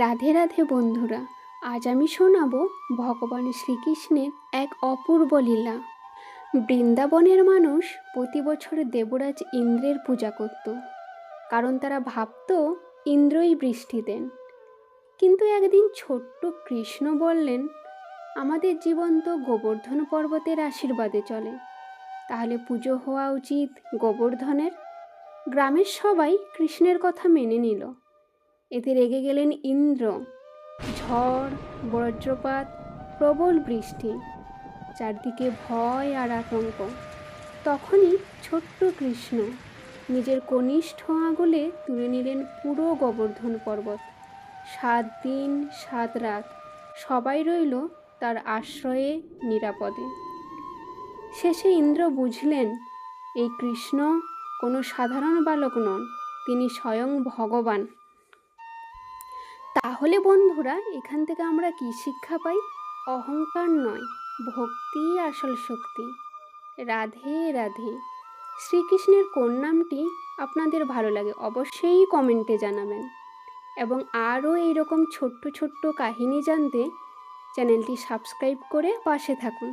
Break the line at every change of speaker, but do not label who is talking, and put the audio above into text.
রাধে রাধে বন্ধুরা, আজ আমি শোনাবো ভগবান শ্রীকৃষ্ণের এক অপূর্ব লীলা। বৃন্দাবনের মানুষ প্রতি বছর দেবরাজ ইন্দ্রের পূজা করত, কারণ তারা ভাবত ইন্দ্রই বৃষ্টি দেন। কিন্তু একদিন ছোট্ট কৃষ্ণ বললেন, আমাদের জীবন তো গোবর্ধন পর্বতের আশীর্বাদে চলে, তাহলে পুজো হওয়া উচিত গোবর্ধনের। গ্রামের সবাই কৃষ্ণের কথা মেনে নিল। এতে রেগে গেলেন ইন্দ্র। ঝড়, বজ্রপাত, প্রবল বৃষ্টি, চারদিকে ভয় আর আতঙ্ক। তখনই ছোট্ট কৃষ্ণ নিজের কনিষ্ঠ আঙুলে তুলে নিলেন পুরো গোবর্ধন পর্বত। 7 দিন 7 রাত সবাই রইল তার আশ্রয়ে নিরাপদে। শেষে ইন্দ্র বুঝলেন, এই কৃষ্ণ কোনো সাধারণ বালক নন, তিনি স্বয়ং ভগবান। তাহলে বন্ধুরা, এখান থেকে আমরা কি শিক্ষা পাই? অহংকার নয়, ভক্তিই আসল শক্তি। রাধে রাধে। শ্রীকৃষ্ণের কোন নামটি আপনাদের ভালো লাগে অবশ্যই কমেন্টে জানাবেন। এবং আরও এইরকম ছোট্ট ছোট্ট কাহিনী জানতে চ্যানেলটি সাবস্ক্রাইব করে পাশে থাকুন।